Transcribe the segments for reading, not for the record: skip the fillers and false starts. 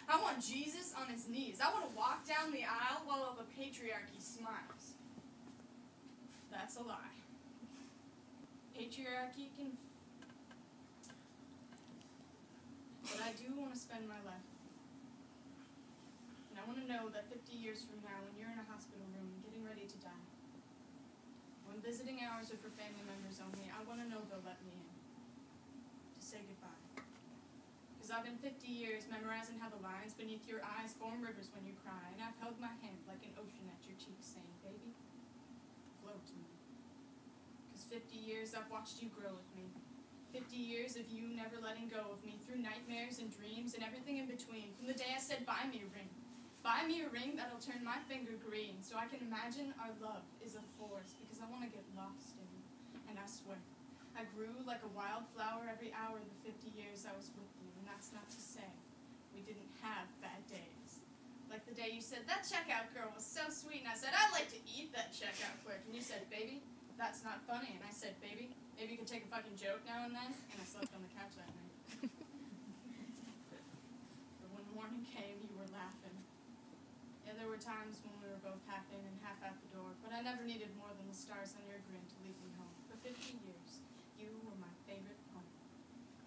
I want Jesus on his knees. I want to walk down the aisle while all the patriarchy smiles. That's a lie. Patriarchy can... But I do want to spend my life. And I want to know that 50 years from now, when you're in a hospital room getting ready to die, when visiting hours are for family members only, I want to know they'll let me in to say goodbye. Because I've been 50 years memorizing how the lines beneath your eyes form rivers when you cry, and I've held my hand like an ocean at your cheek saying, baby, flow to me. Because 50 years I've watched you grow with me. 50 years of you never letting go of me through nightmares and dreams and everything in between. From the day I said, buy me a ring. Buy me a ring that'll turn my finger green so I can imagine our love is a force because I want to get lost in you. And I swear, I grew like a wildflower every hour of the 50 years I was with you. And that's not to say we didn't have bad days. Like the day you said, that checkout girl was so sweet. And I said, I'd like to eat that checkout clerk. And you said, baby, that's not funny. And I said, baby, maybe you could take a fucking joke now and then. And I slept on the couch that night. But when morning came, you were laughing. Yeah, there were times when we were both half in and half out the door, but I never needed more than the stars on your grin to lead me home. For 50 years, you were my favorite poem.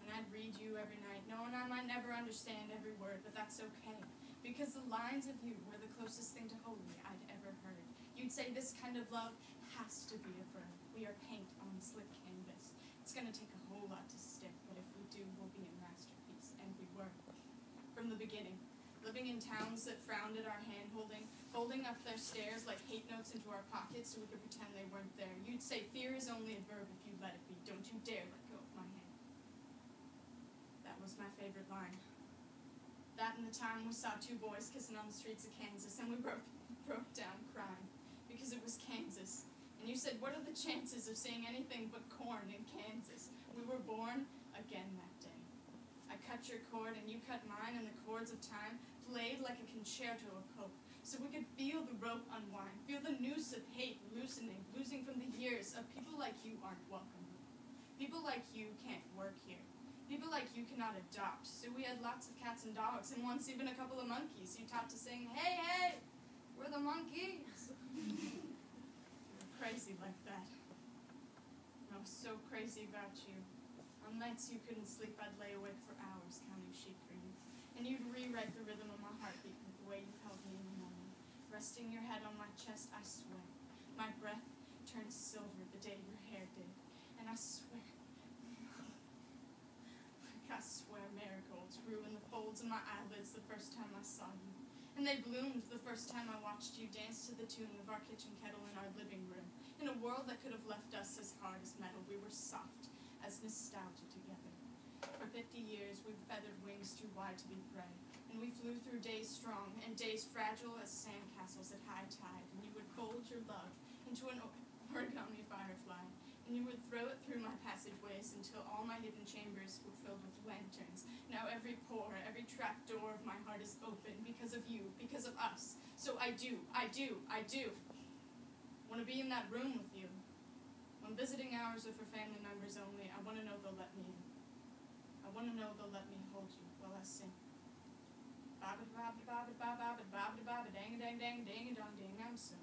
And I'd read you every night, knowing I might never understand every word, but that's okay. Because the lines of you were the closest thing to holy I'd ever heard. You'd say this kind of love has to be a verb. We are paint on slick canvas. It's going to take a whole lot to stick, but if we do, we'll be a masterpiece. And we were. From the beginning. Living in towns that frowned at our hand-holding, folding up their stairs like hate notes into our pockets so we could pretend they weren't there. You'd say, fear is only a verb if you let it be. Don't you dare let go of my hand. That was my favorite line. That and the time we saw two boys kissing on the streets of Kansas, and we broke down crying because it was Kansas. And you said, what are the chances of seeing anything but corn in Kansas? We were born again that day. I cut your cord and you cut mine, and the chords of time played like a concerto of hope, so we could feel the rope unwind, feel the noose of hate loosening, losing from the years of people like you aren't welcome. People like you can't work here. People like you cannot adopt, so we had lots of cats and dogs, and once even a couple of monkeys you taught to sing, hey, hey, we're the monkeys. You're crazy like that. And I was so crazy about you. On nights you couldn't sleep, I'd lay awake for hours counting sheep for you. And you'd rewrite the rhythm of my heartbeat with the way you held me in the morning. Resting your head on my chest, I swear, my breath turned silver the day your hair did. And I swear marigolds grew in the folds of my eyelids the first time I saw you. And they bloomed the first time I watched you dance to the tune of our kitchen kettle in our living room. In a world that could have left us as hard as metal, we were soft as nostalgia together. For 50 years, we've feathered wings too wide to be prey, and we flew through days strong and days fragile as sandcastles at high tide, and you would fold your love into an origami firefly, and you would throw it through my passageways until all my hidden chambers were filled with lanterns. Now every pore, every trap door of my heart is open because of you, because of us. So I do want to be in that room with you. When visiting hours are for family members only, I want to know they'll let me in. I want to know they'll let me hold you while I sing. Ba-ba-ba-ba-ba-ba-ba-ba-ba-dang-a-dang-dang-dang-a-dong-ding. I'm so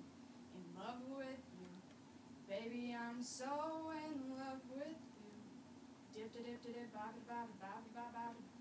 in love with you. Baby, I'm so in love with you. Dip-da-dip-da-dip, ba-ba-ba-ba-ba-ba-ba-ba.